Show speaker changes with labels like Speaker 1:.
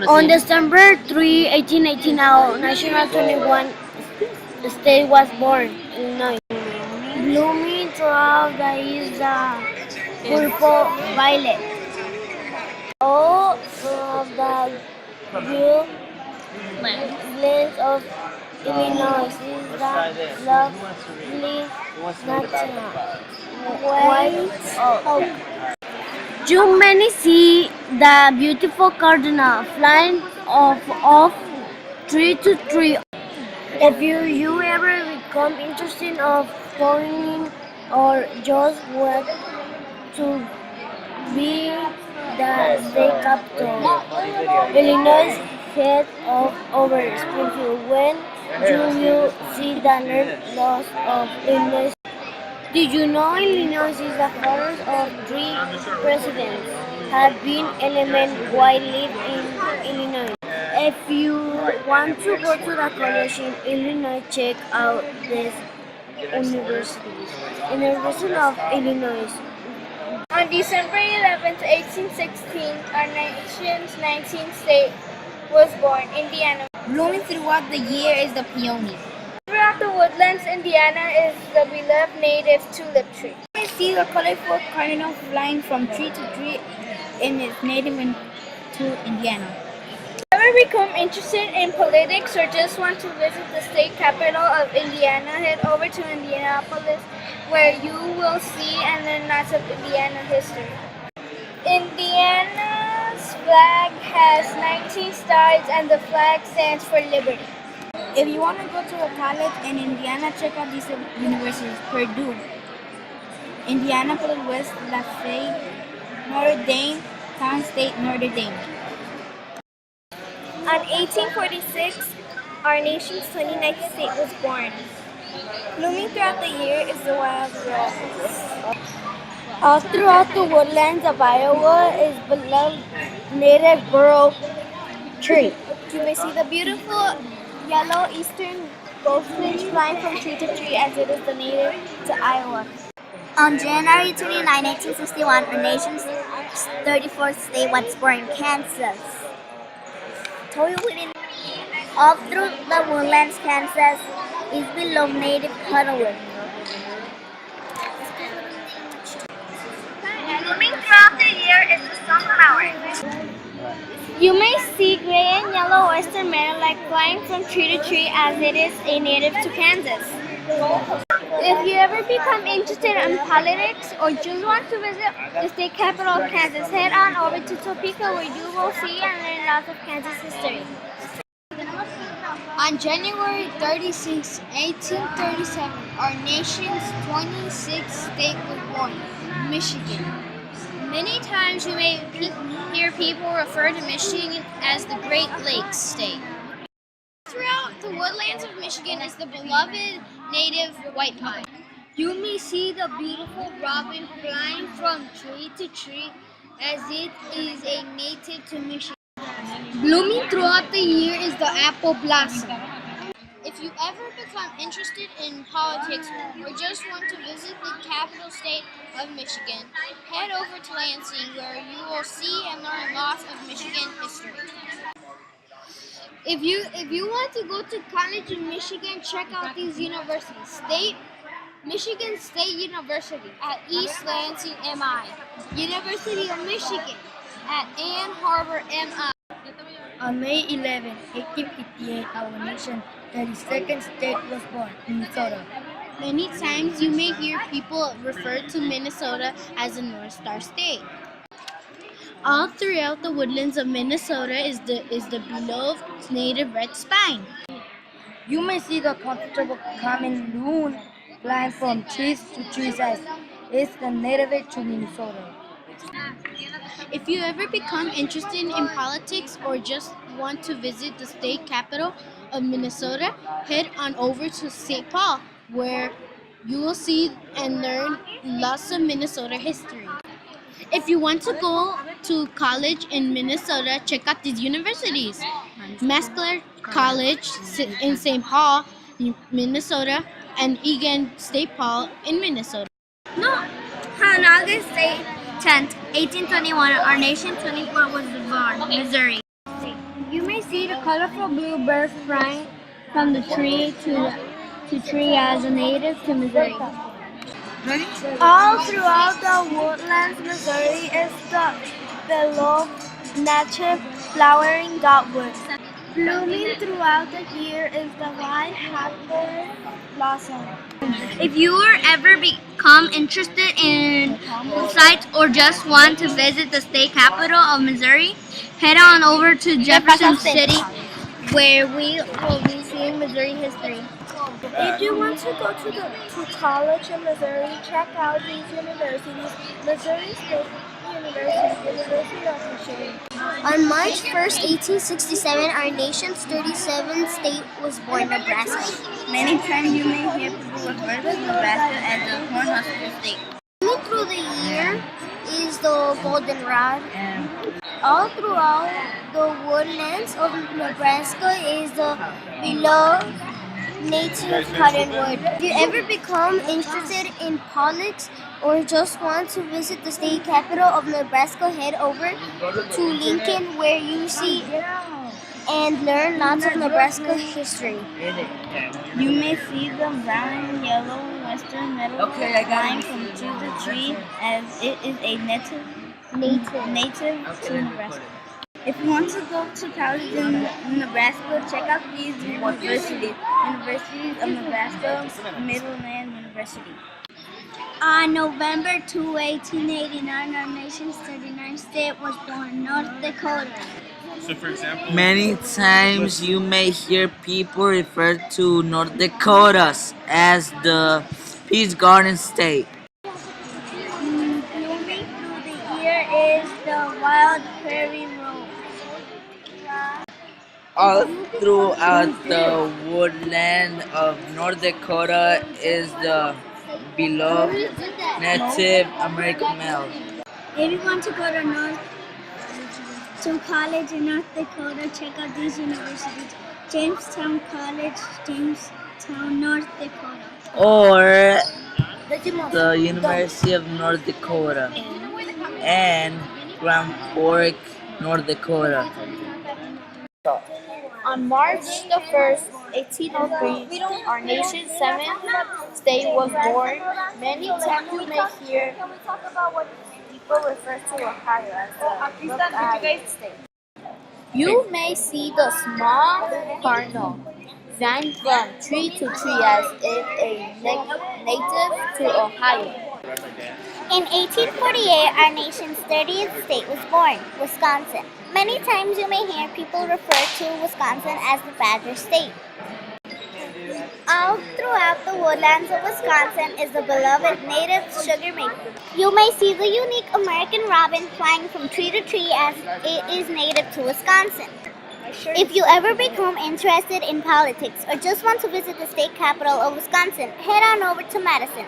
Speaker 1: On December 3, 1818, our national 21 state was born, Illinois. Blooming throughout the is the purple violet. All of the blue lands of Illinois is the lovely natural white oak. You may see the beautiful cardinal flying off tree to tree. If you ever become interested of pointing or just want to be the state capital, Illinois head of over Springfield when you see the north loss of Illinois. Did you know Illinois is the first of three presidents have been elected while live in Illinois? If you want to go to the college in Illinois, check out this university. University of Illinois.
Speaker 2: On December 11, 1816, our nation's 19th state was born, Indiana.
Speaker 3: Blooming throughout the year is the peony.
Speaker 2: Throughout the woodlands, Indiana is the beloved native tulip tree.
Speaker 3: You may see the colorful cardinal flying from tree to tree in its native to Indiana.
Speaker 2: Ever become interested in politics or just want to visit the state capital of Indiana, head over to Indianapolis where you will see and learn lots of Indiana history. Indiana's flag has 19 stars and the flag stands for liberty.
Speaker 3: If you want to go to a college in Indiana, check out these universities: Purdue, Indianapolis West Lafayette, Notre Dame, Penn State, Notre Dame.
Speaker 2: On 1846, our nation's 29th state was born. Blooming throughout the year is the wild rose.
Speaker 1: All throughout the woodlands of Iowa is beloved native burl tree.
Speaker 2: You may see the beautiful yellow eastern goldfinch flying from tree to tree as it is the native to Iowa.
Speaker 4: On January 29, 1861, our nation's 34th state was born, Kansas. All through the woodlands, Kansas is beloved native cottonwood.
Speaker 2: Blooming throughout the year is the sunflower. You may see gray and yellow oyster meadowlark flying from tree to tree as it is a native to Kansas. If you ever become interested in politics or just want to visit the state capital of Kansas, head on over to Topeka where you will see and learn lots of Kansas history.
Speaker 3: On January 36, 1837, our nation's 26th state was born, Michigan.
Speaker 5: Many times you may hear people refer to Michigan as the Great Lakes State. Throughout the woodlands of Michigan is the beloved native white pine.
Speaker 1: You may see the beautiful robin flying from tree to tree as it is a native to Michigan. Blooming throughout the year is the apple blossom.
Speaker 5: If you ever become interested in politics or just want to visit the capital state of Michigan, head over to Lansing where you will see and learn lots of Michigan history.
Speaker 1: If you want to go to college in Michigan, check out these universities. Michigan State University at East Lansing, MI. University of Michigan at Ann Arbor, MI.
Speaker 3: On May 11, 1858, our nation's 32nd state was born, Minnesota.
Speaker 5: Many times you may hear people refer to Minnesota as the North Star State.
Speaker 1: All throughout the woodlands of Minnesota is the beloved native red spine.
Speaker 3: You may see the comfortable common loon flying from trees to trees as it's the native to Minnesota.
Speaker 5: If you ever become interested in politics or just want to visit the state capital of Minnesota, head on over to St. Paul, where you will see and learn lots of Minnesota history. If you want to go to college in Minnesota, check out these universities. Maskler College in St. Paul, Minnesota, and Egan State Paul in Minnesota.
Speaker 4: On August 10th, 1821, our nation's 24th was born, Missouri.
Speaker 2: Colorful bluebirds flying from the tree to tree as a native to Missouri. All throughout the woodlands, Missouri is the beloved native flowering dogwood. Blooming throughout the year is the white hackberry blossom.
Speaker 4: If you are ever become interested in sites or just want to visit the state capital of Missouri, head on over to Jefferson City where we will be seeing Missouri history.
Speaker 2: If you want to go to college in Missouri, check out these universities: Missouri State University, University of Missouri.
Speaker 1: On March 1st, 1867, our nation's 37th state was born, Nebraska.
Speaker 3: Many times you may hear people refer to Nebraska as the Cornhusker State.
Speaker 1: Coming through the year is the goldenrod. All throughout the woodlands of Nebraska is the beloved native cottonwood. If you ever become interested in politics or just want to visit the state capital of Nebraska, head over to Lincoln where you see and learn lots of Nebraska history.
Speaker 3: You may see the brown and yellow western meadow flying from tree to tree as it is a native to Nebraska. If you want to go to college in Nebraska, check out these universities. Universities of Nebraska, Midland University.
Speaker 2: On November 2, 1889, our nation's 39th state was born, North Dakota.
Speaker 6: Many times you may hear people refer to North Dakota as the Peace Garden State.
Speaker 2: Blooming through the year is the wild prairie rose.
Speaker 6: All throughout the woodland of North Dakota is the beloved Native American male.
Speaker 2: If you want to go to college in North Dakota, check out these universities: Jamestown College, Jamestown, North Dakota.
Speaker 6: Or the University of North Dakota and Grand Fork, North Dakota.
Speaker 1: On March the 1st, 1803, our nation's 7th state was born. Many times you may hear people refer to Ohio as the Buckeye State. You may see the small cardinal flying from tree to tree as if a native to Ohio.
Speaker 4: In 1848, our nation's 30th state was born, Wisconsin. Many times you may hear people refer to Wisconsin as the Badger State. All throughout the woodlands of Wisconsin is the beloved native sugar maple. You may see the unique American robin flying from tree to tree as it is native to Wisconsin. If you ever become interested in politics or just want to visit the state capital of Wisconsin, head on over to Madison,